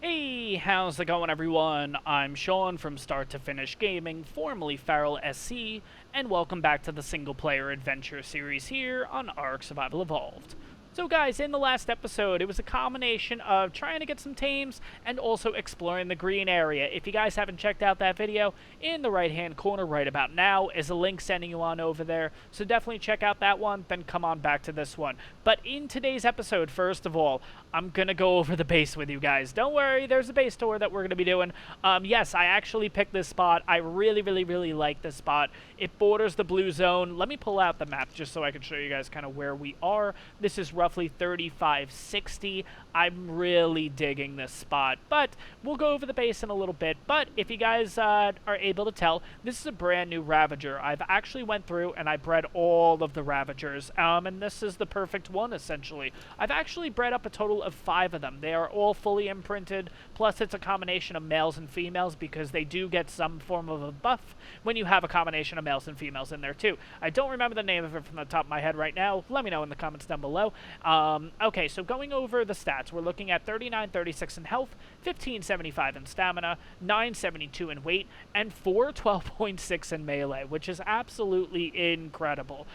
Hey, how's it going, everyone? I'm Sean from Start to Finish Gaming, formerly Feral SC, and welcome back to the single player adventure series here on Ark Survival Evolved. So guys, in the last episode, it was a combination of trying to get some tames and also exploring the green area. If you guys haven't checked out that video, in the right hand corner right about now is a link sending you on over there. So definitely check out that one, then come on back to this one. But in today's episode, first of all, I'm going to go over the base with you guys. Don't worry, there's a base tour that we're going to be doing. Yes, I actually picked this spot. I really like this spot. It borders the blue zone. Let me pull out the map just so I can show you guys kind of where we are. This is roughly 3560. I'm really digging this spot, but we'll go over the base in a little bit. But if you guys are able to tell, this is a brand new Ravager. I've actually went through and I bred all of the Ravagers, and this is the perfect one, essentially. I've actually bred up a total of 5 of them. They are all fully imprinted, plus it's a combination of males and females because they do get some form of a buff when you have a combination of males and females in there too. I don't remember the name of it from the top of my head right now. Let me know in the comments down below. Okay, so going over the stats, we're looking at 3936 in health, 1575 in stamina, 972 in weight, and 412.6 in melee, which is absolutely incredible.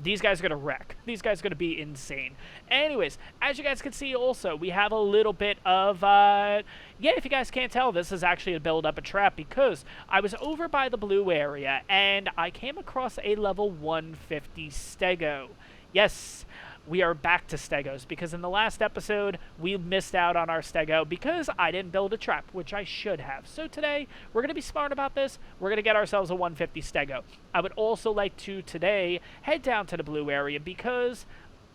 These guys are going to wreck. These guys are going to be insane. Anyways, as you guys can see also, we have a little bit of, yeah, if you guys can't tell, this is actually a build up a trap because I was over by the blue area and I came across a level 150 Stego. Yes, we are back to Stegos because in the last episode, we missed out on our Stego because I didn't build a trap, which I should have. So today, we're going to be smart about this. We're going to get ourselves a 150 Stego. I would also like to today head down to the blue area because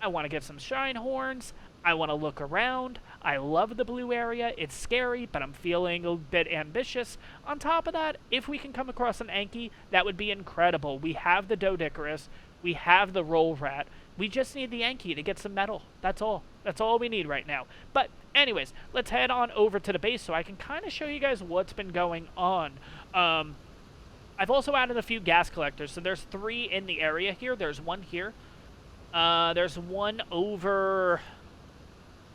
I want to get some shine horns. I want to look around. I love the blue area. It's scary, but I'm feeling a bit ambitious. On top of that, if we can come across an Anki, that would be incredible. We have the Dodicarus. We have the Roll Rat. We just need the Anki to get some metal. That's all. That's all we need right now. But anyways, let's head on over to the base so I can kind of show you guys what's been going on. I've also added a few gas collectors. So there's 3 in the area here. There's one here. There's one over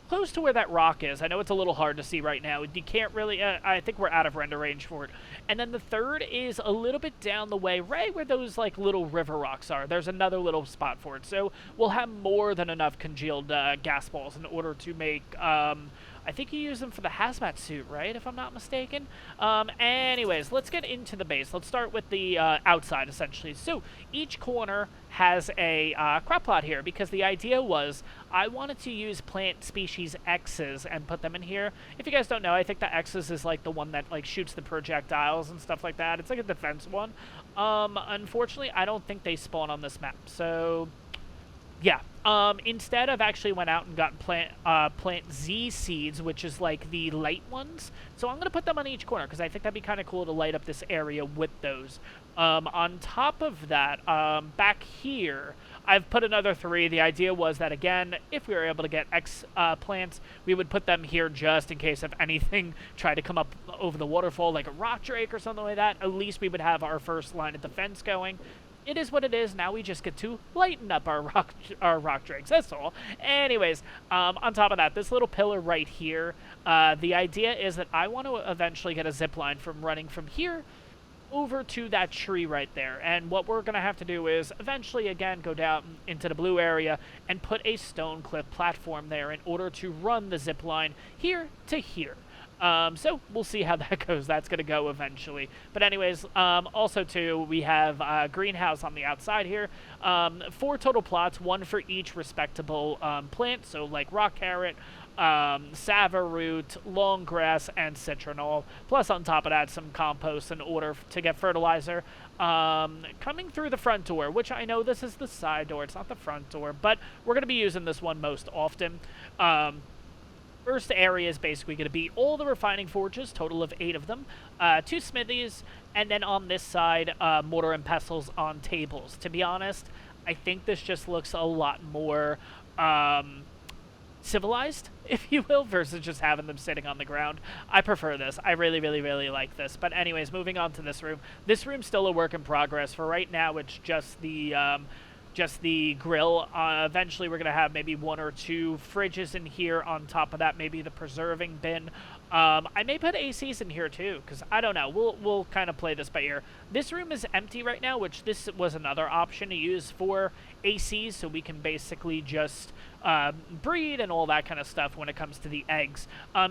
close to where that rock is. I know it's a little hard to see right now. You can't really, I think we're out of render range for it. And then the third is a little bit down the way, right where those like little river rocks are. There's another little spot for it. So we'll have more than enough congealed gas balls in order to make, I think you use them for the hazmat suit, right, if I'm not mistaken? Anyways, let's get into the base. Let's start with the outside, essentially. So each corner has a crop plot here because the idea was I wanted to use plant species X's and put them in here. If you guys don't know, I think the X's is like the one that like shoots the projectiles and stuff like that. It's like a defense one. Unfortunately, I don't think they spawn on this map. So yeah. Instead, I've actually went out and gotten plant Z seeds, which is like the light ones. So I'm going to put them on each corner because I think that'd be kind of cool to light up this area with those. On top of that, back here, I've put another 3. The idea was that, again, if we were able to get X plants, we would put them here just in case if anything tried to come up over the waterfall, like a rock drake or something like that. At least we would have our first line of defense going. It is what it is. Now we just get to lighten up our rock drakes. That's all. Anyways, on top of that, this little pillar right here, the idea is that I want to eventually get a zip line from running from here over to that tree right there. And what we're going to have to do is eventually, again, go down into the blue area and put a stone cliff platform there in order to run the zip line here to here. So we'll see how that goes. That's going to go eventually. But anyways, also too, we have a greenhouse on the outside here. 4 total plots, 1 for each respectable plant. So like rock carrot, sava root, long grass, and citronal. Plus on top of that, some compost in order to get fertilizer. Coming through the front door, which I know this is the side door. It's not the front door, but we're going to be using this one most often. First area is basically going to be all the refining forges, total of 8 of them, 2 smithies, and then on this side, mortar and pestles on tables. To be honest, I think this just looks a lot more civilized, if you will, versus just having them sitting on the ground. I prefer this. I really like this. But anyways, moving on to this room. This room's still a work in progress. For right now, it's just the just the grill. Eventually, we're going to have maybe 1 or 2 fridges in here. On top of that, maybe the preserving bin. I may put ACs in here too, because I don't know. We'll kind of play this by ear. This room is empty right now, which this was another option to use for ACs, so we can basically just breed and all that kind of stuff when it comes to the eggs.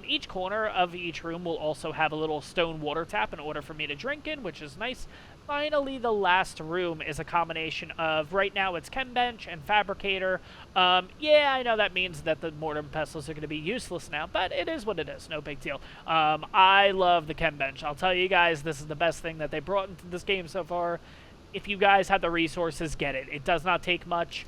Each corner of each room will also have a little stone water tap in order for me to drink in, which is nice. Finally, the last room is a combination of, right now it's chem bench and fabricator. Yeah, I know that means that the mortar and pestles are going to be useless now, but it is what it is. No big deal. I love the chem bench. I'll tell you guys, this is the best thing that they brought into this game so far. If you guys have the resources, get it. It does not take much.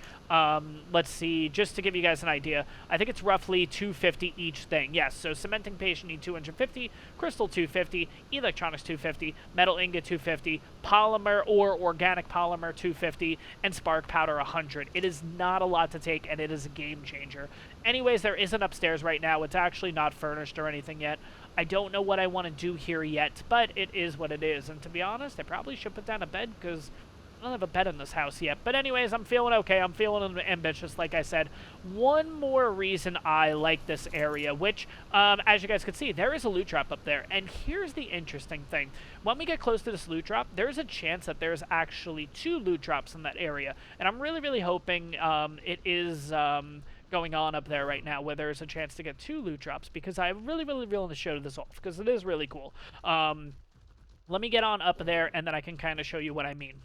Let's see, just to give you guys an idea, I think it's roughly 250 each thing. Yes, so cementing paste you need 250, crystal 250, electronics 250, metal ingot 250, polymer or organic polymer 250, and spark powder 100. It is not a lot to take, and it is a game changer. Anyways, there is an upstairs right now. It's actually not furnished or anything yet. I don't know what I want to do here yet, but it is what it is. And to be honest, I probably should put down a bed because I don't have a bed in this house yet. But anyways, I'm feeling okay. I'm feeling ambitious, like I said. One more reason I like this area, which, as you guys can see, there is a loot drop up there. And here's the interesting thing. When we get close to this loot drop, there's a chance that there's actually 2 loot drops in that area. And I'm really, really hoping it is going on up there right now where there's a chance to get 2 loot drops, because I really, really want to show this off because it is really cool. Let me get on up there and then I can kind of show you what I mean.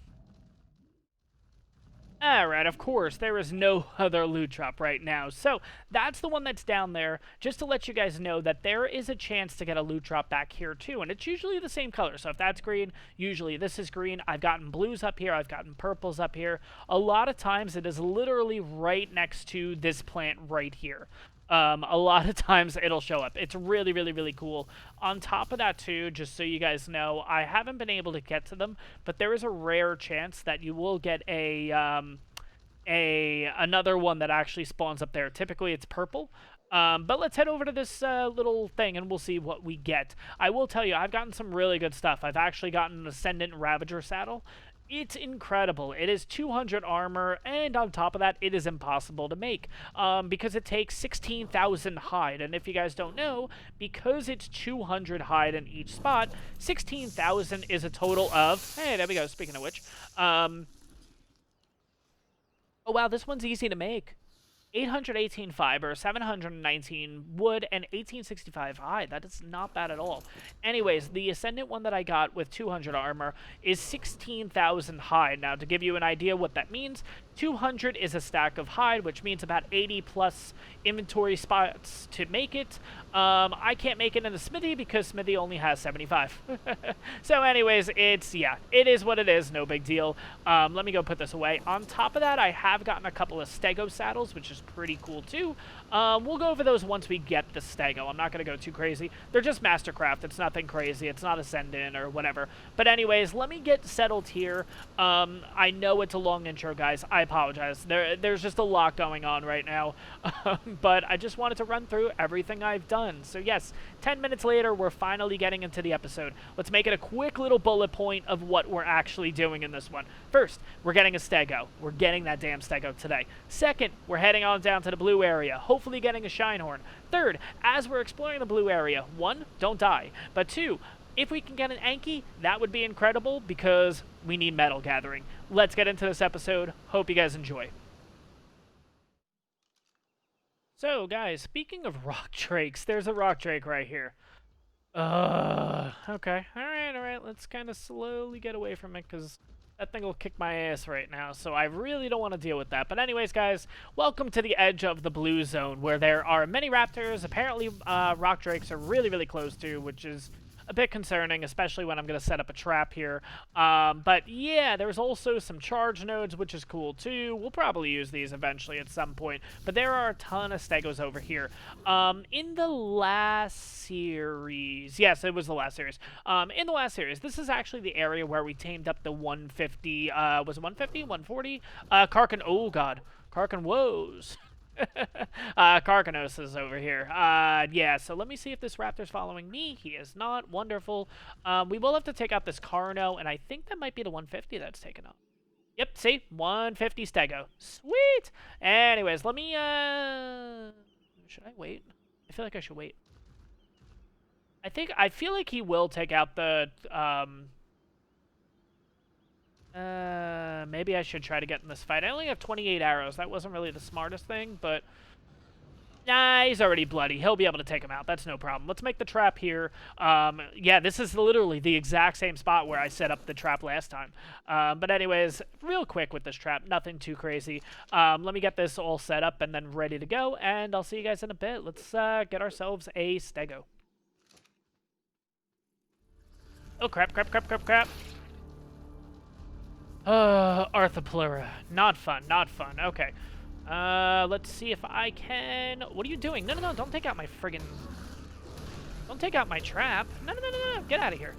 Alright, of course, there is no other loot drop right now. So, that's the one that's down there, just to let you guys know that there is a chance to get a loot drop back here too, and it's usually the same color. So if that's green, usually this is green. I've gotten blues up here, I've gotten purples up here. A lot of times it is literally right next to this plant right here. A lot of times it'll show up. It's really, really, really cool. On top of that, too, just so you guys know, I haven't been able to get to them, but there is a rare chance that you will get another one that actually spawns up there. Typically, it's purple. But let's head over to this little thing and we'll see what we get. I will tell you, I've gotten some really good stuff. I've actually gotten an Ascendant Ravager saddle. It's incredible. It is 200 armor, and on top of that, it is impossible to make because it takes 16,000 hide. And if you guys don't know, because it's 200 hide in each spot, 16,000 is a total of... Hey, there we go, speaking of which. Oh, wow, this one's easy to make. 818 fiber, 719 wood, and 1865 hide. That is not bad at all. Anyways, the Ascendant one that I got with 200 armor is 16,000 hide. Now, to give you an idea what that means, 200 is a stack of hide, which means about 80 plus inventory spots to make it. I can't make it in the smithy because smithy only has 75. So anyways, yeah, it is what it is. No big deal. Let me go put this away. On top of that, I have gotten a couple of Stego saddles, which is pretty cool too. We'll go over those once we get the Stego. I'm not going to go too crazy. They're just Mastercraft. It's nothing crazy. It's not Ascendant or whatever. But anyways, let me get settled here. I know it's a long intro, guys. I apologize. There's just a lot going on right now. But I just wanted to run through everything I've done. So yes, 10 minutes later, we're finally getting into the episode. Let's make it a quick little bullet point of what we're actually doing in this one. First, we're getting a Stego. We're getting that damn Stego today. Second, we're heading on down to the blue area, hopefully getting a Shinehorn. Third, as we're exploring the blue area, 1, don't die, but 2, if we can get an Anki, that would be incredible because we need metal gathering. Let's get into this episode. Hope you guys enjoy. So, guys, speaking of rock drakes, there's a rock drake right here. Okay. Alright, let's kind of slowly get away from it, because that thing will kick my ass right now, so I really don't want to deal with that. But anyways, guys, welcome to the edge of the blue zone, where there are many raptors. Apparently, rock drakes are really, really close to, which is a bit concerning, especially when I'm going to set up a trap here. But yeah, there's also some charge nodes, which is cool too. We'll probably use these eventually at some point. But there are a ton of Stegos over here. In the last series, yes, it was the last series. In the last series, this is actually the area where we tamed up the 150, was it 150, 140? Karkin, oh god, Karkin woes. Karkanos is over here. Yeah, so let me see if this raptor's following me. He is not. Wonderful. We will have to take out this Carno, and I think that might be the 150 that's taken up. Yep, see? 150 Stego. Sweet! Anyways, let me, should I wait? I feel like I should wait. I feel like he will take out the, maybe I should try to get in this fight. I only have 28 arrows. That wasn't really the smartest thing, but... Nah, he's already bloody. He'll be able to take him out. That's no problem. Let's make the trap here. Yeah, this is literally the exact same spot where I set up the trap last time. But anyways, real quick with this trap. Nothing too crazy. Let me get this all set up and then ready to go, and I'll see you guys in a bit. Let's get ourselves a Stego. Oh, crap, crap, crap, crap, crap. Arthropleura. Not fun, not fun. Okay. Let's see if I can... What are you doing? No, no, no, don't take out my friggin... Don't take out my trap. No, no, no, no, no. Get out of here.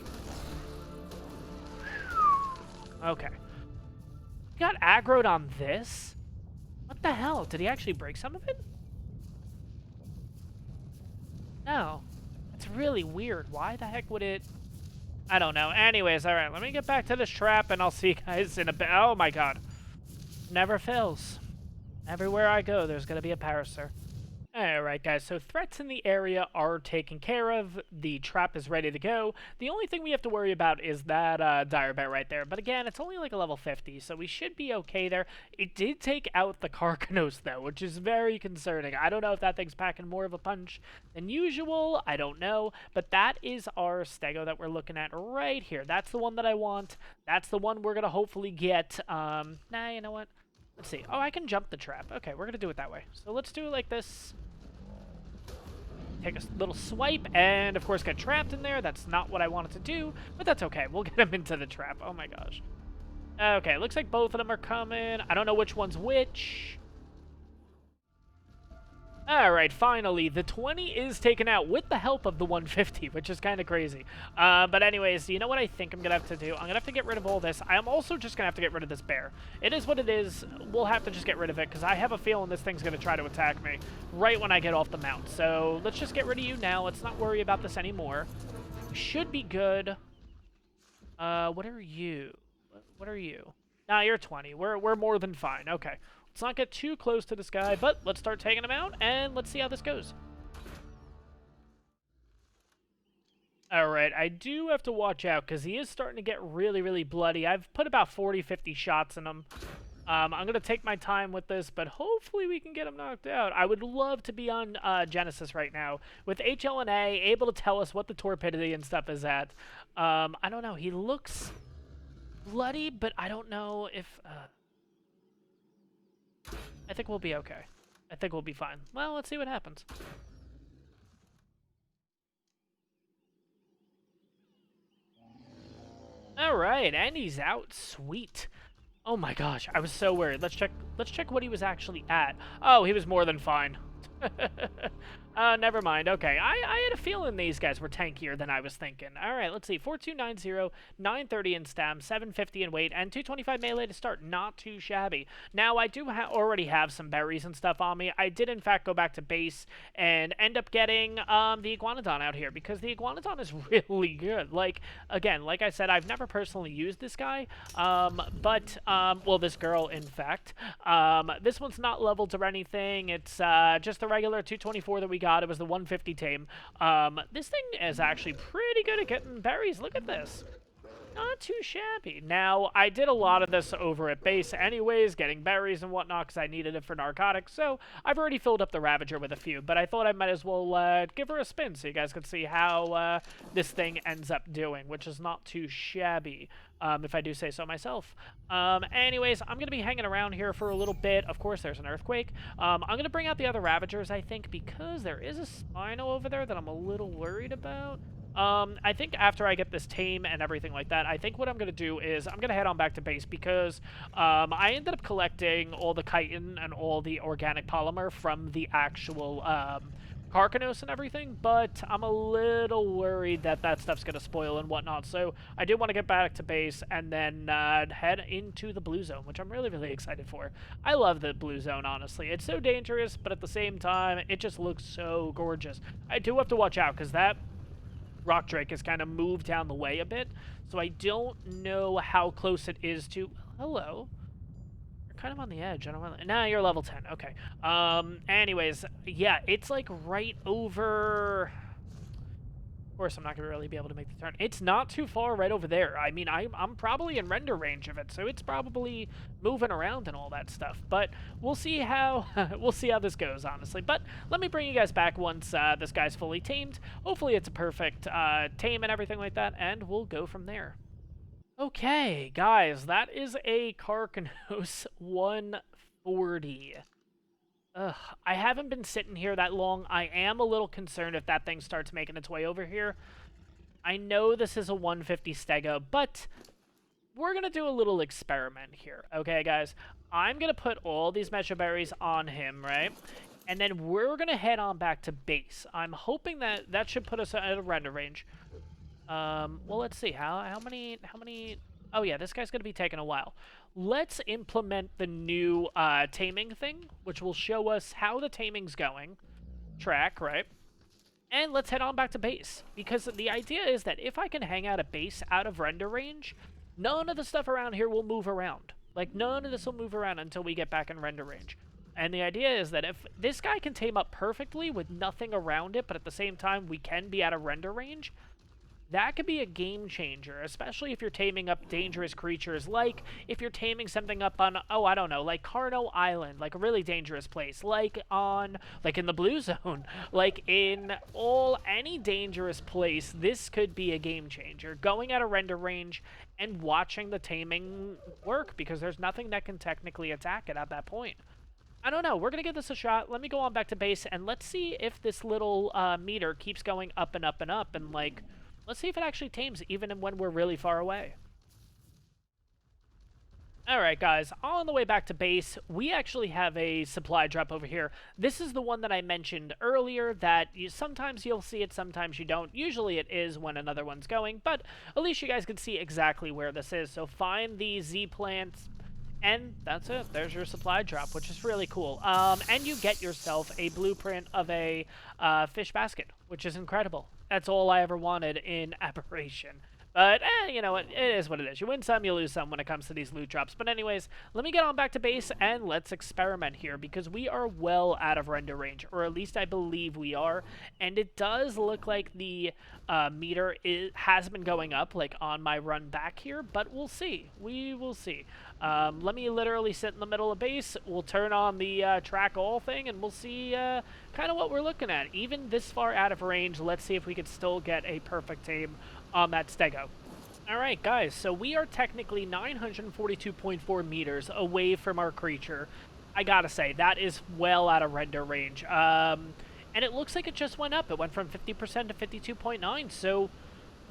Okay. He got aggroed on this? What the hell? Did he actually break some of it? No. That's really weird. Why the heck would it... I don't know. Anyways, alright, let me get back to this trap and I'll see you guys in a bit. Oh my god. Never fails. Everywhere I go, there's going to be a Parasaur. Alright guys, so threats in the area are taken care of. The trap is ready to go. The only thing we have to worry about is that dire bear right there. But again, it's only like a level 50, so we should be okay there. It did take out the Carcanos though, which is very concerning. I don't know if that thing's packing more of a punch than usual. I don't know. But that is our Stego that we're looking at right here. That's the one that I want. That's the one we're going to hopefully get. Nah, you know what? Let's see. Oh, I can jump the trap. Okay, we're going to do it that way. So let's do it like this. Take a little swipe, and of course get trapped in there. That's not what I wanted to do, but that's okay. We'll get him into the trap. Oh my gosh. Okay, looks like both of them are coming. I don't know which one's which. Alright, finally, the 20 is taken out with the help of the 150, which is kind of crazy. But anyways, you know what I think I'm going to have to do? I'm going to have to get rid of all this. I am also just going to have to get rid of this bear. It is what it is. We'll have to just get rid of it, because I have a feeling this thing's going to try to attack me right when I get off the mount. So let's just get rid of you now. Let's not worry about this anymore. Should be good. What are you? What are you? Nah, you're 20. We're more than fine. Okay. Let's not get too close to this guy, but let's start taking him out, and let's see how this goes. Alright, I do have to watch out, because he is starting to get really, really bloody. I've put about 40, 50 shots in him. I'm going to take my time with this, but hopefully we can get him knocked out. I would love to be on Genesis right now, with HLNA, able to tell us what the torpidity and stuff is at. I don't know, he looks bloody, but I don't know if... I think we'll be okay. I think we'll be fine. Well, let's see what happens. Alright, and he's out. Sweet. Oh my gosh, I was so worried. Let's check what he was actually at. Oh, he was more than fine. Never mind. Okay, I had a feeling these guys were tankier than I was thinking. All right, let's see. 4290, 930 in stam, 750 in weight, and 225 melee to start. Not too shabby. Now, I do already have some berries and stuff on me. I did, in fact, go back to base and end up getting the Iguanodon out here because the Iguanodon is really good. Like, again, like I said, I've never personally used this guy, well, this girl, in fact. This one's not leveled or anything. It's just the regular 224 that we got. It was the 150 tame. This thing is actually pretty good at getting berries. Look at this. Not too shabby. Now, I did a lot of this over at base anyways, getting berries and whatnot, because I needed it for narcotics, so I've already filled up the Ravager with a few, but I thought I might as well give her a spin so you guys could see how this thing ends up doing, which is not too shabby, if I do say so myself. Anyways, I'm going to be hanging around here for a little bit. Of course, there's an earthquake. I'm going to bring out the other Ravagers, I think, because there is a Spino over there that I'm a little worried about. I think after I get this tame and everything like that, I think what I'm going to do is I'm going to head on back to base because I ended up collecting all the chitin and all the organic polymer from the actual Carcanos and everything, but I'm a little worried that that stuff's going to spoil and whatnot, so I do want to get back to base and then head into the blue zone, which I'm really, really excited for. I love the blue zone, honestly. It's so dangerous, but at the same time, it just looks so gorgeous. I do have to watch out because that Rock Drake has kind of moved down the way a bit, so I don't know how close it is to... Hello. kind of on the edge. I don't really... Nah, you're level 10. Okay. Anyways, yeah, it's like right over... Of course, I'm not going to really be able to make the turn. It's not too far right over there. I mean, I'm probably in render range of it, so it's probably moving around and all that stuff. But we'll see how we'll see how this goes, honestly. But let me bring you guys back once this guy's fully tamed. Hopefully, it's a perfect tame and everything like that, and we'll go from there. Okay, guys, that is a Carcanos 140. Ugh, I haven't been sitting here that long. I am a little concerned if that thing starts making its way over here. I know this is a 150 Stego, but we're going to do a little experiment here. Okay, guys? I'm going to put all these Metro Berries on him, right? And then we're going to head on back to base. I'm hoping that that should put us at a render range. Well, let's see. How many... Oh, yeah, this guy's going to be taking a while. Let's implement the new taming thing, which will show us how the taming's going. Track, right? And let's head on back to base. Because the idea is that if I can hang out at base out of render range, none of the stuff around here will move around. Like, none of this will move around until we get back in render range. And the idea is that if this guy can tame up perfectly with nothing around it, but at the same time we can be out of render range, that could be a game changer, especially if you're taming up dangerous creatures, like if you're taming something up on, oh, I don't know, like Carno Island, like a really dangerous place, like in the Blue Zone, like in any dangerous place. This could be a game changer. Going out of render range and watching the taming work, because there's nothing that can technically attack it at that point. I don't know. We're going to give this a shot. Let me go on back to base, and let's see if this little meter keeps going up and up and up, and, like, let's see if it actually tames even when we're really far away. Alright, guys. On the way back to base, we actually have a supply drop over here. This is the one that I mentioned earlier, that sometimes you'll see it, sometimes you don't. Usually it is when another one's going, but at least you guys can see exactly where this is. So find the Z plants, and that's it. There's your supply drop, which is really cool. And you get yourself a blueprint of a fish basket, which is incredible. That's all I ever wanted in Aberration. But, you know what? It is what it is. You win some, you lose some when it comes to these loot drops. But anyways, let me get on back to base, and let's experiment here, because we are well out of render range, or at least I believe we are. And it does look like the meter has been going up, like, on my run back here, but we'll see. We will see. Let me literally sit in the middle of base. We'll turn on the track all thing, and we'll see kind of what we're looking at. Even this far out of range, let's see if we can still get a perfect tame on that Stego. Alright, guys, so we are technically 942.4 meters away from our creature. I gotta say, that is well out of render range. And it looks like it just went up. It went from 50% to 52.9, so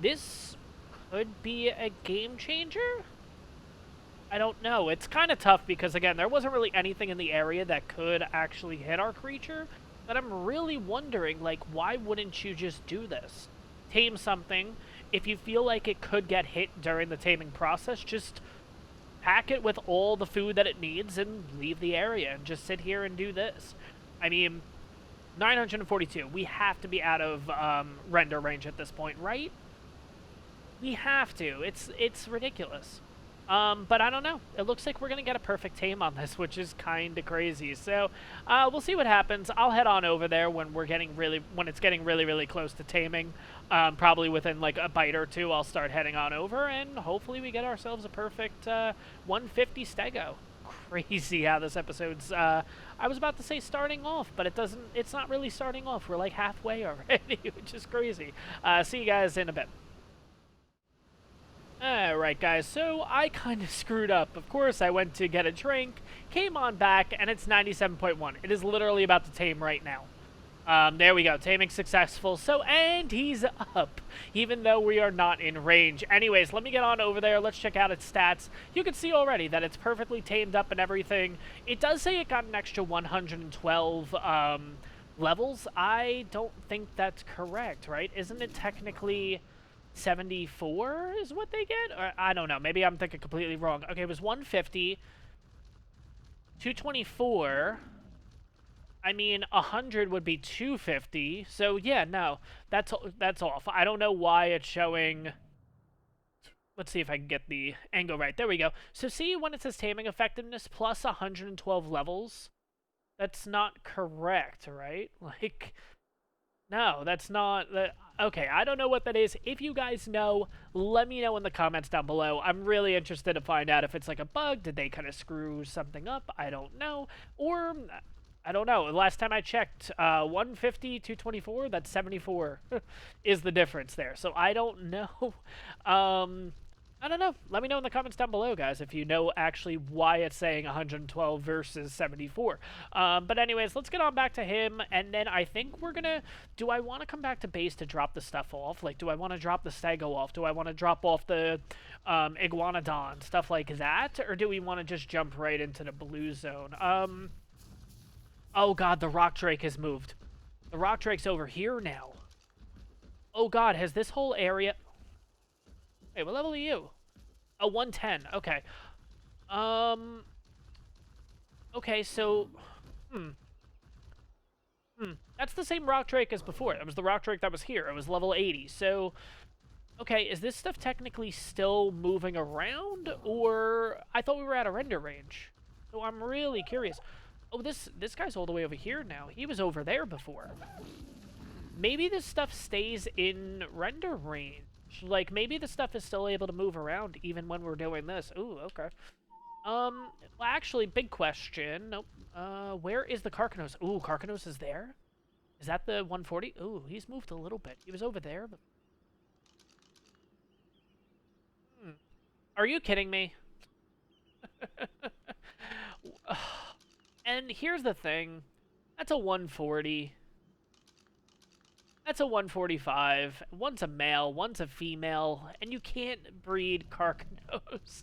this could be a game changer? I don't know. It's kind of tough because, again, there wasn't really anything in the area that could actually hit our creature, but I'm really wondering, like, why wouldn't you just do this? Tame something. If you feel like it could get hit during the taming process, just pack it with all the food that it needs and leave the area and just sit here and do this. I mean, 942. We have to be out of render range at this point, right? We have to. It's ridiculous. But I don't know. It looks like we're going to get a perfect tame on this, which is kind of crazy. So, we'll see what happens. I'll head on over there when it's getting really close to taming. Probably within like a bite or two, I'll start heading on over, and hopefully we get ourselves a perfect 150 Stego. Crazy how this episode's, I was about to say starting off, but it's not really starting off. We're like halfway already, which is crazy. See you guys in a bit. Alright guys, so I kind of screwed up. Of course, I went to get a drink, came on back, and it's 97.1. It is literally about to tame right now. There we go, taming successful. So, and he's up, even though we are not in range. Anyways, let me get on over there. Let's check out its stats. You can see already that it's perfectly tamed up and everything. It does say it got an extra 112 levels. I don't think that's correct, right? Isn't it technically 74 is what they get? Or I don't know. Maybe I'm thinking completely wrong. Okay, it was 150, 224. I mean, 100 would be 250. So yeah, no, that's off. I don't know why it's showing Let's see if I can get the angle right. There we go. So see when it says taming effectiveness plus 112 levels? That's not correct, right? Like, no, that's not... Okay, I don't know what that is. If you guys know, let me know in the comments down below. I'm really interested to find out if it's like a bug. Did they kind of screw something up? I don't know. Or, I don't know. Last time I checked, 150, 224, that's 74 is the difference there. So I don't know. I don't know. Let me know in the comments down below, guys, if you know actually why it's saying 112 versus 74. But anyways, let's get on back to him, and then I think we're gonna... Do I want to come back to base to drop the stuff off? Like, do I want to drop the Stego off? Do I want to drop off the Iguanodon? Stuff like that? Or do we want to just jump right into the blue zone? Oh, God, the Rock Drake has moved. The Rock Drake's over here now. Oh, God, has this whole area... Hey, what level are you? Oh, 110. Okay. Okay, so... That's the same Rock Drake as before. That was the Rock Drake that was here. It was level 80. So, okay, is this stuff technically still moving around? Or... I thought we were at a render range. So I'm really curious. Oh, this guy's all the way over here now. He was over there before. Maybe this stuff stays in render range. Like, maybe the stuff is still able to move around even when we're doing this. Ooh, okay. Well, actually, big question. Nope. Where is the Carcanos? Ooh, Carcanos is there? Is that the 140? Ooh, he's moved a little bit. He was over there, but... Are you kidding me? And here's the thing. That's a 140. That's a 145. One's a male, one's a female, and you can't breed Carcanos.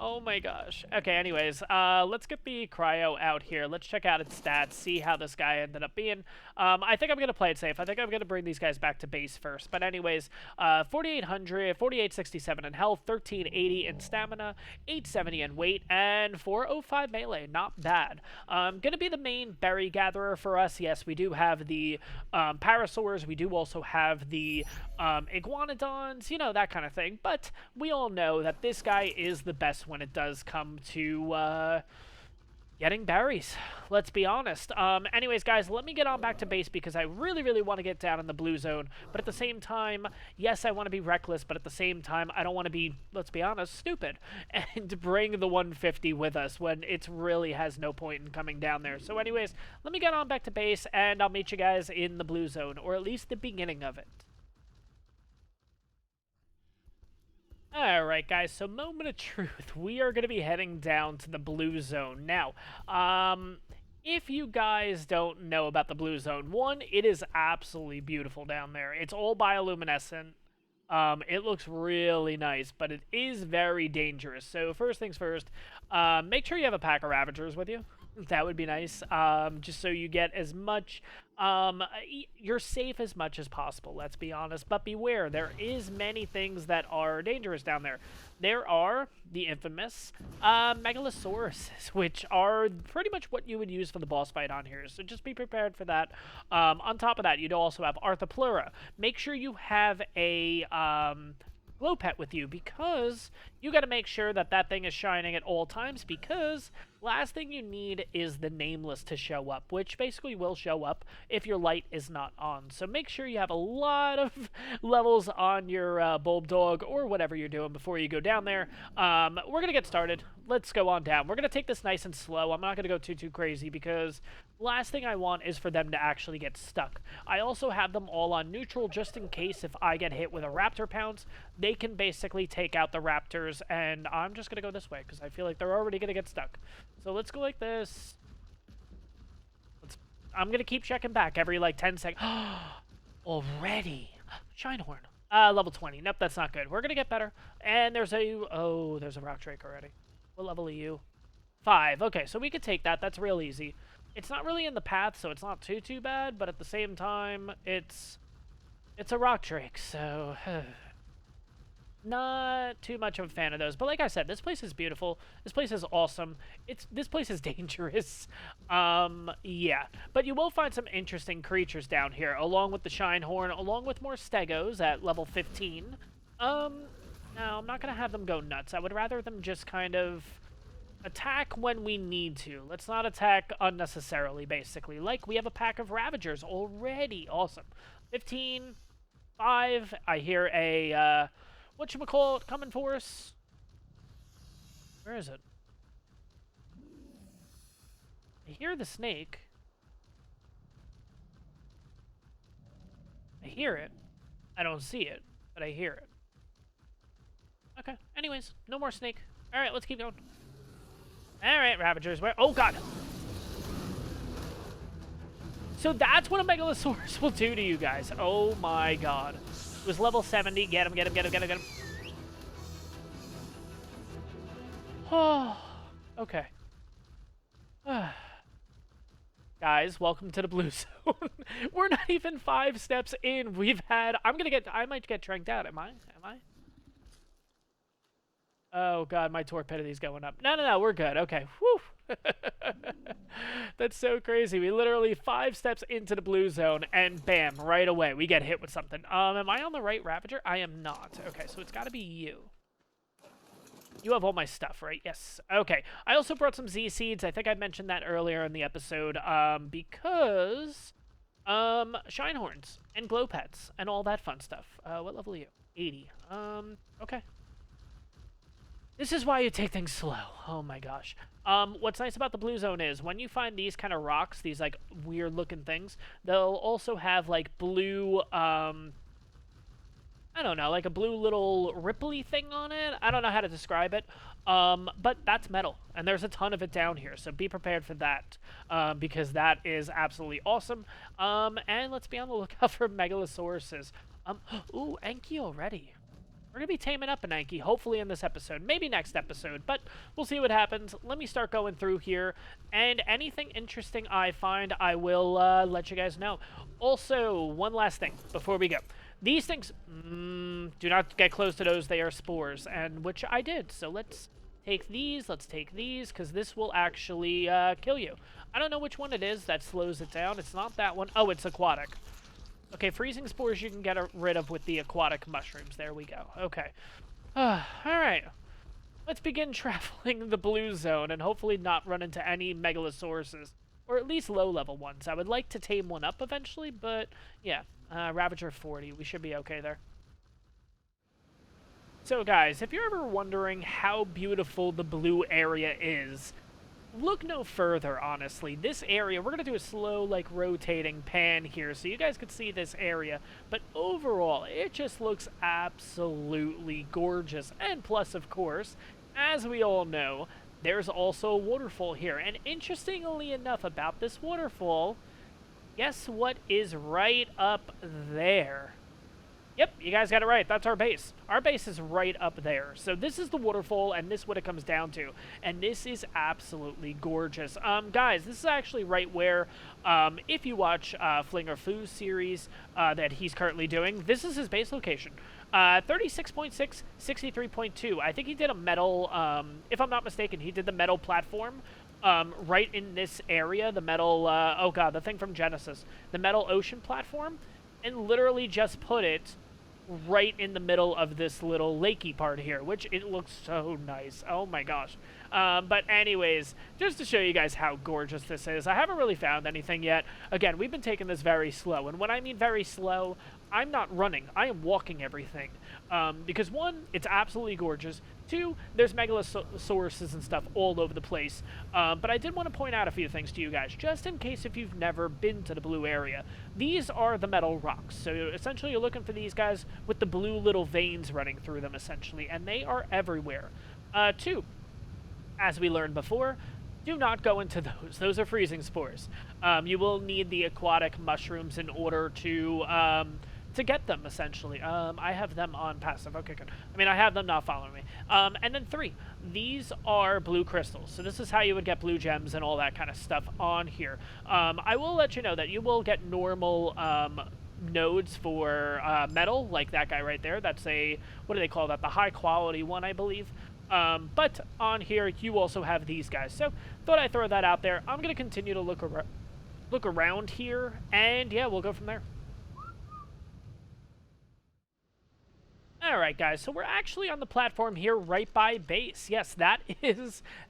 Oh my gosh. Okay, anyways, let's get the cryo out here. Let's check out its stats, see how this guy ended up being. I think I'm going to play it safe. I think I'm going to bring these guys back to base first. But anyways, 4,800, 4,867 in health, 1,380 in stamina, 870 in weight, and 405 melee. Not bad. Going to be the main berry gatherer for us. Yes, we do have the parasaurs. We do also have the iguanodons, you know, that kind of thing. But we all know that this guy is the best when it does come to getting berries. Let's be honest. Anyways, guys, let me get on back to base because I really, really want to get down in the blue zone. But at the same time, yes, I want to be reckless, but at the same time, I don't want to be, let's be honest, stupid and bring the 150 with us when it really has no point in coming down there. So anyways, let me get on back to base and I'll meet you guys in the blue zone, or at least the beginning of it. Alright guys, so moment of truth, we are going to be heading down to the blue zone. Now, if you guys don't know about the blue zone, one, it is absolutely beautiful down there. It's all bioluminescent. It looks really nice, but it is very dangerous. So first things first, make sure you have a pack of Ravagers with you. That would be nice, just so you get as much, you're safe as much as possible, let's be honest. But beware, there is many things that are dangerous down there. There are the infamous Megalosauruses, which are pretty much what you would use for the boss fight on here. So just be prepared for that. On top of that, you'd also have Arthropleura. Make sure you have a glow pet with you because you got to make sure that that thing is shining at all times, because last thing you need is the nameless to show up, which basically will show up if your light is not on. So make sure you have a lot of levels on your bulb dog or whatever you're doing before you go down there. We're gonna get started. Let's go on down. We're gonna take this nice and slow. I'm not gonna go too crazy because last thing I want is for them to actually get stuck. I also have them all on neutral just in case if I get hit with a raptor pounce, they can basically take out the raptors, and I'm just gonna go this way because I feel like they're already gonna get stuck. So let's go like this. I'm gonna keep checking back every like 10 seconds. Already. Shinehorn. Level 20. Nope, that's not good. We're gonna get better. And there's a Rock Drake already. What level are you? 5. Okay, so we could take that. That's real easy. It's not really in the path, so it's not too bad, but at the same time, it's a Rock Drake, so not too much of a fan of those. But like I said, this place is beautiful. This place is awesome. This place is dangerous. Yeah. But you will find some interesting creatures down here, along with the Shinehorn, along with more Stegos at level 15. No, I'm not going to have them go nuts. I would rather them just kind of attack when we need to. Let's not attack unnecessarily, basically. Like, we have a pack of Ravagers already. Awesome. 15, 5. I hear a, whatchamacallit coming for us. Where is it? I hear the snake. I hear it. I don't see it, but I hear it. Okay, anyways, no more snake. Alright, let's keep going. Alright, Ravagers, where? Oh, God! So that's what a Megalosaurus will do to you guys. Oh, my God. It was level 70. Get him, get him, get him, get him, get him. Oh, okay. Guys, welcome to the blue zone. We're not even 5 steps in. We've had... I might get tranked out. Am I? Oh, God, my torpidity's going up. No, we're good. Okay. Whew. That's so crazy. We literally 5 steps into the blue zone, and bam, right away, we get hit with something. Am I on the right Ravager? I am not. Okay, so it's got to be you. You have all my stuff, right? Yes. Okay. I also brought some Z seeds. I think I mentioned that earlier in the episode, because shine horns and glow pets and all that fun stuff. What level are you? 80. Okay. This is why you take things slow. Oh my gosh. What's nice about the blue zone is when you find these kind of rocks, these like weird looking things, they'll also have like blue, I don't know, like a blue little ripply thing on it. I don't know how to describe it. But that's metal, and there's a ton of it down here, so be prepared for that, because that is absolutely awesome. And let's be on the lookout for Megalosauruses. Ooh, Anki already. We're going to be taming up an Anki, hopefully in this episode, maybe next episode, but we'll see what happens. Let me start going through here, and anything interesting I find, I will let you guys know. Also, one last thing before we go. These things, do not get close to those. They are spores, and which I did. So let's take these, because this will actually kill you. I don't know which one it is that slows it down. It's not that one. Oh, it's aquatic. Okay, freezing spores you can get rid of with the aquatic mushrooms. There we go. Okay. All right. Let's begin traveling the blue zone and hopefully not run into any Megalosauruses, or at least low-level ones. I would like to tame one up eventually, but yeah. Ravager 40. We should be okay there. So, guys, if you're ever wondering how beautiful the blue area is, look no further, honestly. This area, we're going to do a slow, like, rotating pan here so you guys could see this area. But overall, it just looks absolutely gorgeous. And plus, of course, as we all know, there's also a waterfall here. And interestingly enough about this waterfall, guess what is right up there? Yep, you guys got it right. That's our base. Our base is right up there. So this is the waterfall, and this is what it comes down to. And this is absolutely gorgeous. Guys, this is actually right where, if you watch Flinger Foo's series that he's currently doing, this is his base location. 36.6, 63.2. I think he did a metal, if I'm not mistaken, he did the metal platform right in this area, the metal, oh god, the thing from Genesis, the metal ocean platform, and literally just put it right in the middle of this little lakey part here, which it looks so nice. Oh my gosh. But anyways, just to show you guys how gorgeous this is, I haven't really found anything yet. Again, we've been taking this very slow, and when I mean very slow, I'm not running. I am walking everything. Because one, it's absolutely gorgeous. Two, there's Megalosauruses and stuff all over the place. But I did want to point out a few things to you guys, just in case if you've never been to the blue area. These are the metal rocks. So essentially you're looking for these guys with the blue little veins running through them, essentially. And they are everywhere. Two, as we learned before, do not go into those. Those are freezing spores. You will need the aquatic mushrooms in order to get them, essentially. I have them on passive. Okay, good. I mean, I have them not following me. And then three, these are blue crystals. So this is how you would get blue gems and all that kind of stuff on here. I will let you know that you will get normal nodes for metal, like that guy right there. That's a, what do they call that? The high quality one, I believe. But on here, you also have these guys. So thought I'd throw that out there. I'm going to continue to look around here, and yeah, we'll go from there. Alright guys, so we're actually on the platform here right by base. Yes,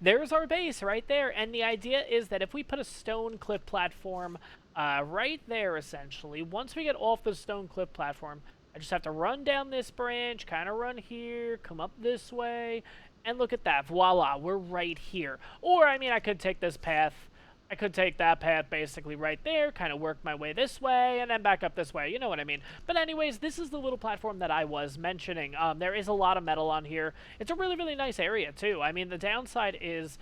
there's our base right there. And the idea is that if we put a stone cliff platform right there essentially, once we get off the stone cliff platform, I just have to run down this branch, kind of run here, come up this way, and look at that. Voila, we're right here. Or, I mean, I could take this path. I could take that path basically right there, kind of work my way this way, and then back up this way. You know what I mean? But anyways, this is the little platform that I was mentioning. There is a lot of metal on here. It's a really, really nice area, too. I mean, the downside is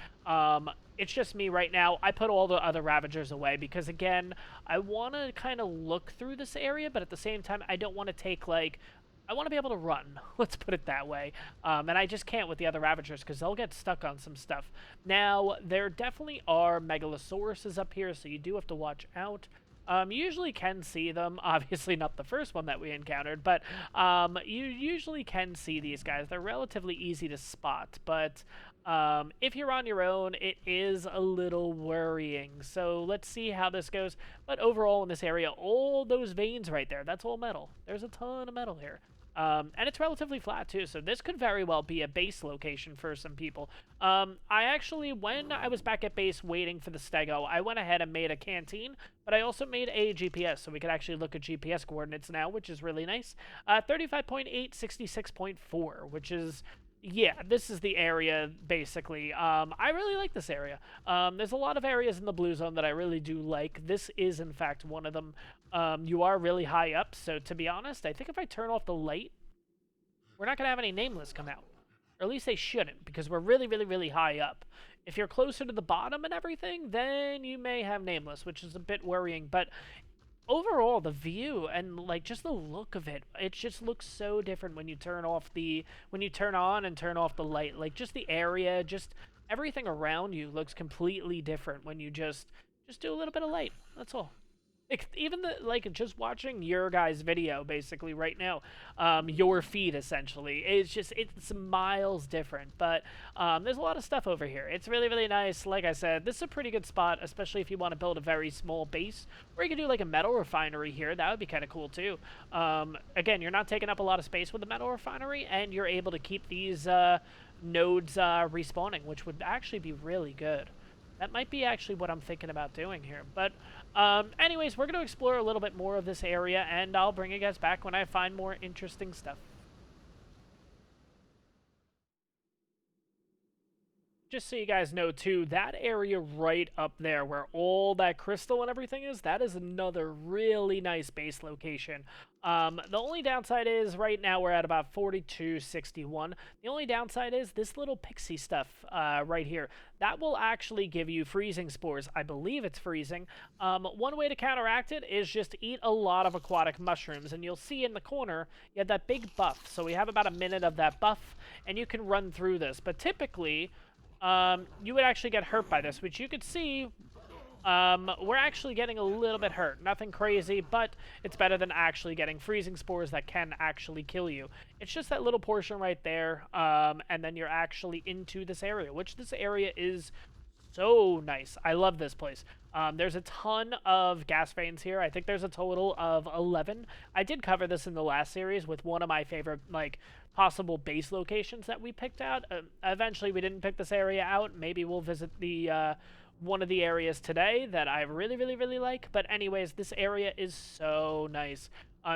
it's just me right now. I put all the other Ravagers away because, again, I want to kind of look through this area, but at the same time, I don't want to take, like, I want to be able to run, let's put it that way. And I just can't with the other Ravagers because they'll get stuck on some stuff. Now, there definitely are Megalosauruses up here, so you do have to watch out. You usually can see them. Obviously not the first one that we encountered, but you usually can see these guys. They're relatively easy to spot, but if you're on your own, it is a little worrying. So let's see how this goes. But overall in this area, all those veins right there, that's all metal. There's a ton of metal here. And it's relatively flat, too, so this could very well be a base location for some people. I actually, when I was back at base waiting for the Stego, I went ahead and made a canteen, but I also made a GPS, so we could actually look at GPS coordinates now, which is really nice. 35.8, 66.4, which is... yeah, this is the area, basically. I really like this area. There's a lot of areas in the blue zone that I really do like. This is, in fact, one of them. You are really high up, so to be honest, I think if I turn off the light, we're not going to have any nameless come out. Or at least they shouldn't, because we're really, really, really high up. If you're closer to the bottom and everything, then you may have nameless, which is a bit worrying, but... overall, the view and like just the look of it, it just looks so different when you turn on and turn off the light. Like just the area, just everything around you looks completely different when you just do a little bit of light. That's all. Even just watching your guys' video basically right now, your feed essentially, it's miles different. But there's a lot of stuff over here. It's really, really nice. Like I said, this is a pretty good spot, especially if you want to build a very small base, or you could do like a metal refinery here. That would be kind of cool too. Again, you're not taking up a lot of space with the metal refinery, and you're able to keep these nodes respawning, which would actually be really good. That might be actually what I'm thinking about doing here. But anyways, we're going to explore a little bit more of this area, and I'll bring you guys back when I find more interesting stuff. Just so you guys know, too, that area right up there where all that crystal and everything is, that is another really nice base location. The only downside is right now we're at about 4261. The only downside is this little pixie stuff right here. That will actually give you freezing spores. I believe it's freezing. One way to counteract it is just eat a lot of aquatic mushrooms, and you'll see in the corner you have that big buff. So we have about a minute of that buff, and you can run through this. But typically... you would actually get hurt by this, which you could see, we're actually getting a little bit hurt. Nothing crazy, but it's better than actually getting freezing spores that can actually kill you. It's just that little portion right there, and then you're actually into this area, which this area is so nice. I love this place. There's a ton of gas veins here. I think there's a total of 11. I did cover this in the last series with one of my favorite, like, possible base locations that we picked out. Eventually, we didn't pick this area out. Maybe we'll visit the one of the areas today that I really, really, really like. But anyways, this area is so nice.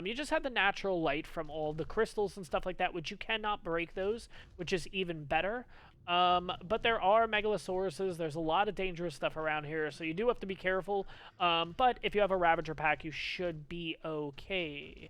You just have the natural light from all the crystals and stuff like that, which you cannot break those, which is even better. But there are Megalosauruses. There's a lot of dangerous stuff around here, so you do have to be careful. But if you have a Ravager pack, you should be okay.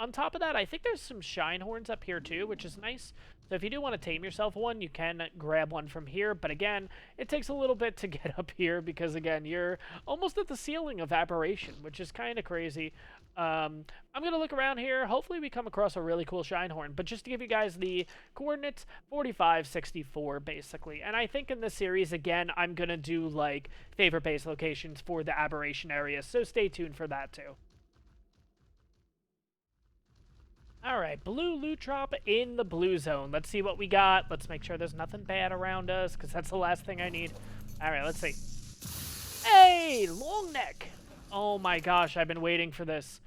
On top of that, I think there's some shine horns up here too, which is nice. So if you do want to tame yourself one, you can grab one from here. But again, it takes a little bit to get up here because, again, you're almost at the ceiling of aberration, which is kind of crazy. I'm going to look around here. Hopefully we come across a really cool shine horn. But just to give you guys the coordinates, 4564 basically. And I think in this series, again, I'm going to do like favorite base locations for the aberration areas. So stay tuned for that too. Alright, blue loot drop in the blue zone. Let's see what we got. Let's make sure there's nothing bad around us, because that's the last thing I need. Alright, let's see. Hey! Long neck! Oh my gosh, I've been waiting for this.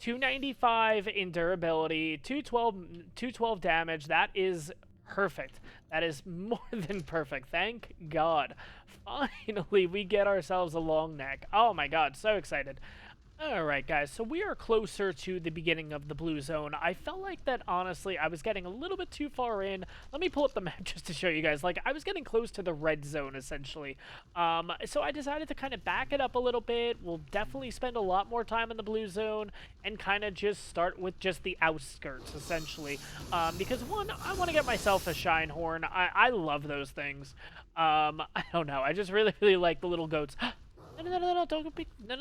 295 in durability, 212 damage. That is perfect. That is more than perfect. Thank God. Finally, we get ourselves a long neck. Oh my God, so excited. Alright guys, so we are closer to the beginning of the blue zone. I felt like that, honestly, I was getting a little bit too far in. Let me pull up the map just to show you guys. Like, I was getting close to the red zone, essentially. So I decided to kind of back it up a little bit. We'll definitely spend a lot more time in the blue zone and kind of just start with just the outskirts, essentially. Because, one, I want to get myself a shine horn. I love those things. I don't know. I just really, really like the little goats. No, don't be, no,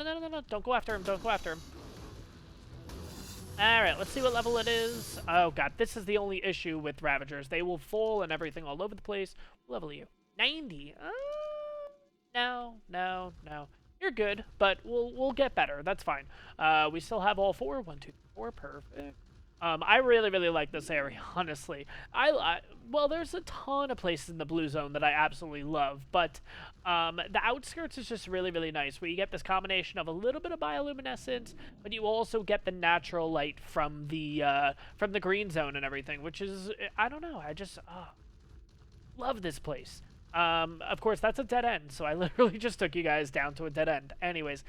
don't go after him, don't go after him. Alright, let's see what level it is. Oh god, this is the only issue with Ravagers. They will fall and everything all over the place. What level are you? 90? No. You're good, but we'll get better. That's fine. We still have all four. 1, 2, 4, perfect. I really, really like this area, honestly. Well, there's a ton of places in the blue zone that I absolutely love, but the outskirts is just really, really nice, where you get this combination of a little bit of bioluminescence, but you also get the natural light from the green zone and everything, which is, I don't know, I just love this place. Of course, that's a dead end, so I literally just took you guys down to a dead end. Anyways,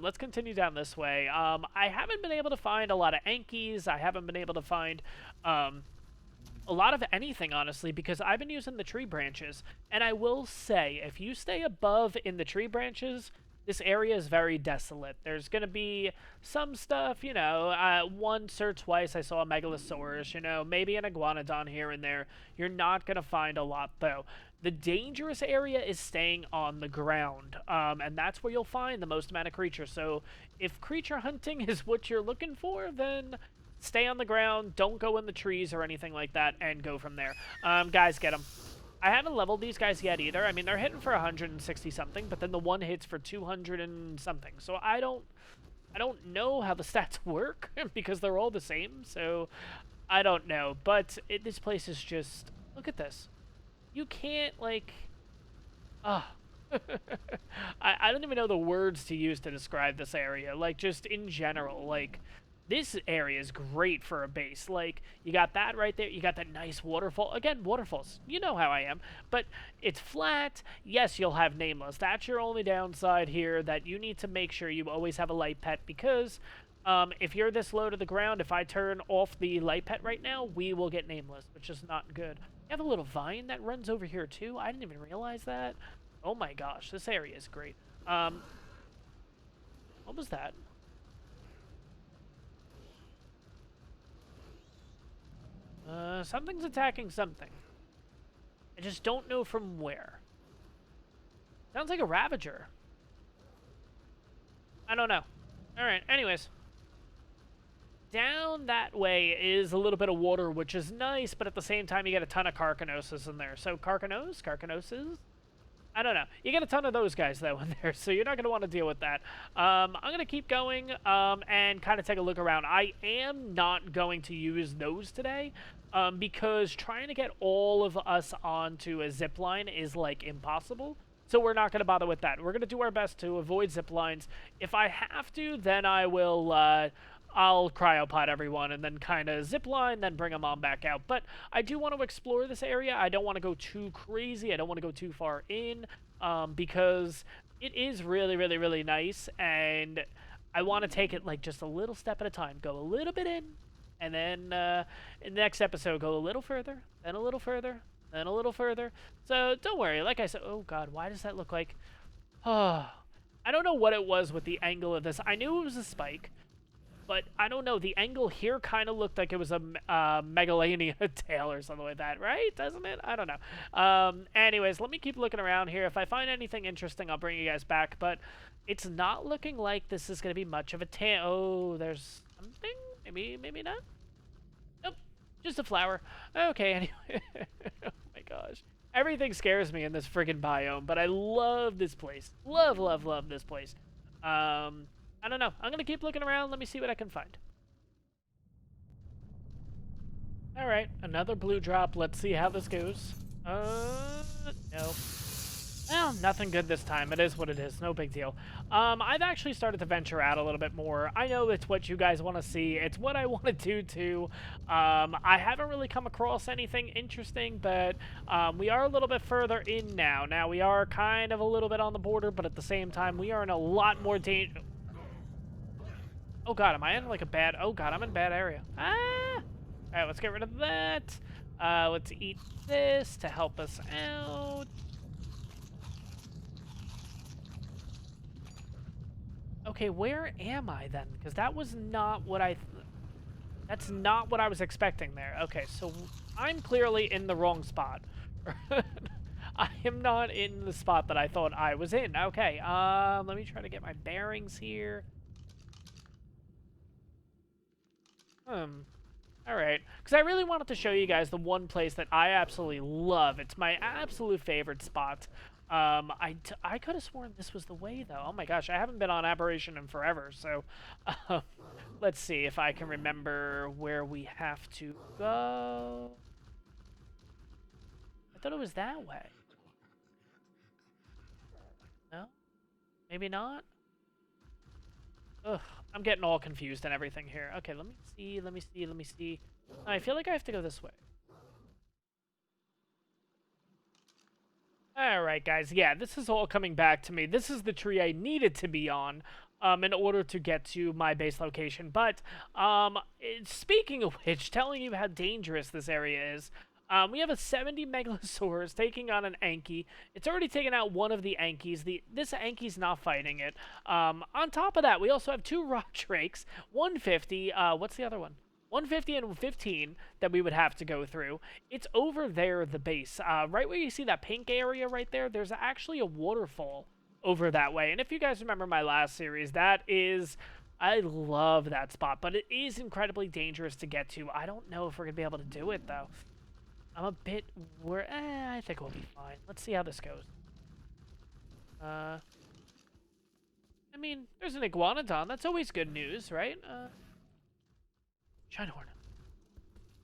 let's continue down this way. I haven't been able to find a lot of Ankies. I haven't been able to find a lot of anything, honestly, because I've been using the tree branches. And I will say, if you stay above in the tree branches, this area is very desolate. There's going to be some stuff, you know, once or twice I saw a Megalosaurus, you know, maybe an Iguanodon here and there. You're not going to find a lot, though. The dangerous area is staying on the ground, and that's where you'll find the most amount of creatures. So if creature hunting is what you're looking for, then stay on the ground, don't go in the trees or anything like that, and go from there. Guys, get them. I haven't leveled these guys yet either. I mean, they're hitting for 160 something, but then the one hits for 200 and something. So I don't know how the stats work because they're all the same. So I don't know, but this place is just, look at this. You can't, like, I don't even know the words to use to describe this area. Like, just in general, like, this area is great for a base. Like, you got that right there. You got that nice waterfall. Again, waterfalls. You know how I am. But it's flat. Yes, you'll have nameless. That's your only downside here, that you need to make sure you always have a light pet, because if you're this low to the ground, if I turn off the light pet right now, we will get nameless, which is not good. You have a little vine that runs over here, too. I didn't even realize that. Oh, my gosh. This area is great. What was that? Something's attacking something. I just don't know from where. Sounds like a Ravager. I don't know. Alright, anyways. Down that way is a little bit of water, which is nice, but at the same time you get a ton of Carcanoses in there. So Carcanoses? I don't know. You get a ton of those guys, though, in there, so you're not going to want to deal with that. I'm going to keep going and kind of take a look around. I am not going to use those today because trying to get all of us onto a zip line is, like, impossible. So we're not going to bother with that. We're going to do our best to avoid zip lines. If I have to, then I will... I'll cryopod everyone and then kind of zipline, then bring them on back out. But I do want to explore this area. I don't want to go too crazy. I don't want to go too far in because it is really, really, really nice. And I want to take it like just a little step at a time. Go a little bit in, and then in the next episode, go a little further, then a little further, then a little further. So don't worry. Like I said, oh, God, why does that look like... Oh, I don't know what it was with the angle of this. I knew it was a spike. But I don't know, the angle here kind of looked like it was a Megalania tail or something like that, right? Doesn't it? I don't know. Anyways, let me keep looking around here. If I find anything interesting, I'll bring you guys back. But it's not looking like this is going to be much of a tail. Oh, there's something? Maybe not? Nope, just a flower. Okay, anyway. Oh my gosh. Everything scares me in this friggin' biome, but I love this place. Love, love, love this place. I don't know. I'm going to keep looking around. Let me see what I can find. Alright, another blue drop. Let's see how this goes. No. Well, nothing good this time. It is what it is. No big deal. I've actually started to venture out a little bit more. I know it's what you guys want to see. It's what I want to do too. I haven't really come across anything interesting, but we are a little bit further in now. Now, we are kind of a little bit on the border, but at the same time, we are in a lot more danger. Oh god, am I in like a bad... Oh god, I'm in a bad area. Ah! Alright, let's get rid of that. Let's eat this to help us out. Okay, where am I then? Because that was not what that's not what I was expecting there. Okay, so I'm clearly in the wrong spot. I am not in the spot that I thought I was in. Okay, let me try to get my bearings here. Alright, because I really wanted to show you guys the one place that I absolutely love. It's my absolute favorite spot. I could have sworn this was the way, though. Oh my gosh, I haven't been on Aberration in forever, so... let's see if I can remember where we have to go. I thought it was that way. No? Maybe not? Ugh, I'm getting all confused and everything here. Okay, let me see, let me see, let me see. I feel like I have to go this way. Alright, guys, yeah, this is all coming back to me. This is the tree I needed to be on in order to get to my base location. But, speaking of which, telling you how dangerous this area is, we have a 70 Megalosaurus taking on an Anki. It's already taken out one of the Ankis. This Anki's not fighting it. On top of that, we also have two Rock Drakes, 150, what's the other one? 150 and 15 that we would have to go through. It's over there, the base. Right where you see that pink area right there, there's actually a waterfall over that way. And if you guys remember my last series, that is... I love that spot, but it is incredibly dangerous to get to. I don't know if we're going to be able to do it, though. I'm a bit worried. I think we'll be fine. Let's see how this goes. I mean, there's an iguanodon. That's always good news, right? Shinehorn.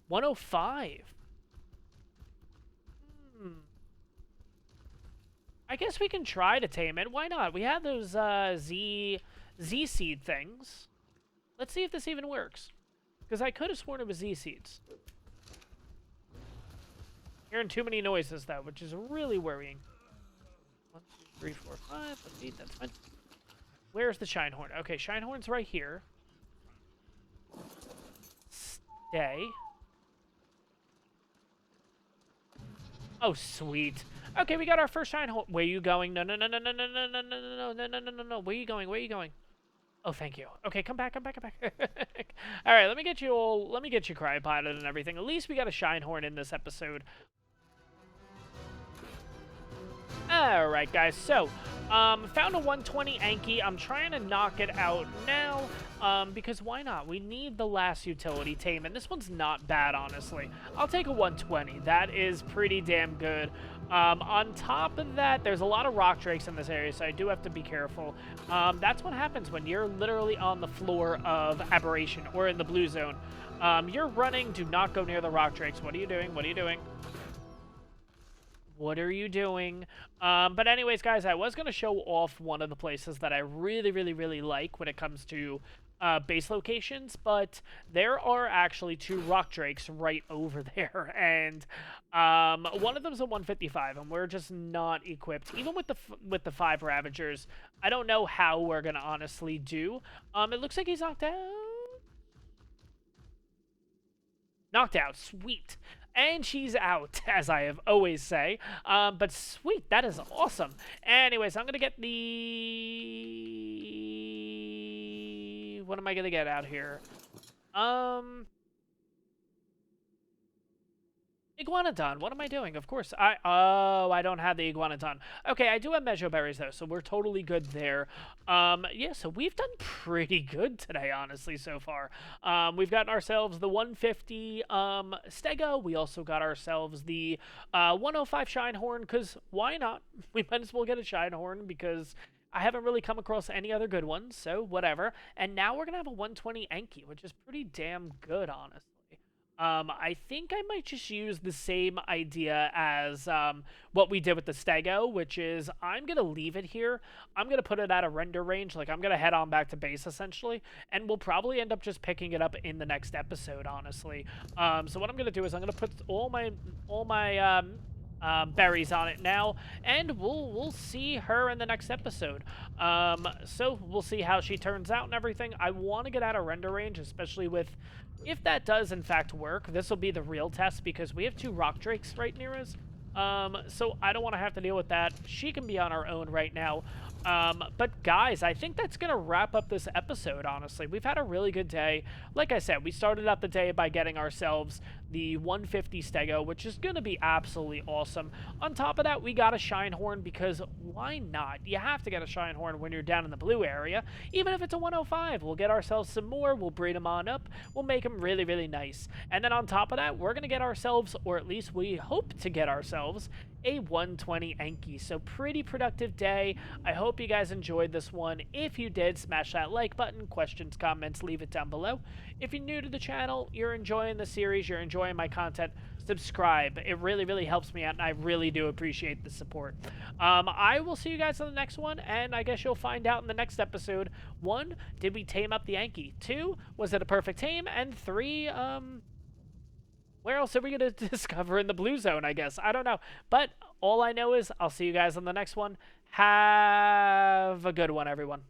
105. I guess we can try to tame it. Why not? We have those Z seed things. Let's see if this even works. Because I could have sworn it was Z seeds. Hearing too many noises though, which is really worrying. 1, 2, 3, 4, 5. Let's see. That's fine. Where's the Shinehorn? Okay, Shinehorn's right here. Stay. Oh, sweet. Okay, we got our first Shinehorn. Where are you going? No, no, no, no, no, no, no, no, no, no, no, no, no, no, no. Where are you going? Where are you going? Oh, thank you. Okay, come back, come back, come back. All right, let me get you cryopotted and everything. At least we got a Shinehorn in this episode. Alright, guys, so, found a 120 Anki. I'm trying to knock it out now, because why not? We need the last utility tame, and this one's not bad, honestly. I'll take a 120. That is pretty damn good. On top of that, there's a lot of rock drakes in this area, so I do have to be careful. That's what happens when you're literally on the floor of Aberration, or in the blue zone. You're running, do not go near the rock drakes. What are you doing? What are you doing? What are you doing? But anyways, guys, I was going to show off one of the places that I really, really, really like when it comes to base locations, but there are actually two rock drakes right over there, and one of them's a 155, and we're just not equipped. Even with the 5 Ravagers, I don't know how we're going to honestly do. It looks like he's knocked out. Knocked out. Sweet. And she's out, as I have always say. But sweet, that is awesome. Anyways, I'm going to get the... What am I going to get out here? Iguanodon, what am I doing? Of course, I don't have the Iguanodon. Okay, I do have Mejoberries, though, so we're totally good there. Yeah, so we've done pretty good today, honestly, so far. We've gotten ourselves the 150 Stego. We also got ourselves the 105 Shinehorn, because why not? We might as well get a Shinehorn, because I haven't really come across any other good ones, so whatever. And now we're going to have a 120 Anki, which is pretty damn good, honestly. I think I might just use the same idea as what we did with the Stego, which is I'm going to leave it here. I'm going to put it at a render range. Like, I'm going to head on back to base, essentially, and we'll probably end up just picking it up in the next episode, honestly. So what I'm going to do is I'm going to put all my berries on it now, and we'll see her in the next episode. So we'll see how she turns out and everything. I want to get out of render range, especially with if that does in fact work. This will be the real test because we have 2 rock drakes right near us. So I don't want to have to deal with that. She can be on her own right now. But guys, I think that's going to wrap up this episode, honestly. We've had a really good day. Like I said, we started out the day by getting ourselves the 150 Stego, which is going to be absolutely awesome. On top of that, we got a Shine Horn because why not? You have to get a Shine Horn when you're down in the blue area. Even if it's a 105, we'll get ourselves some more. We'll breed them on up. We'll make them really, really nice. And then on top of that, we're going to get ourselves, or at least we hope to get ourselves, a 120 Enki. So pretty productive day. I hope you guys enjoyed this one. If you did, smash that like button. Questions, comments, leave it down below. If you're new to the channel, you're enjoying the series, you're enjoying my content, subscribe. It really, really helps me out, and I really do appreciate the support. I will see you guys on the next one, and I guess you'll find out in the next episode. 1, did we tame up the Enki? 2, was it a perfect tame? And 3, where else are we going to discover in the blue zone, I guess? I don't know. But all I know is I'll see you guys on the next one. Have a good one, everyone.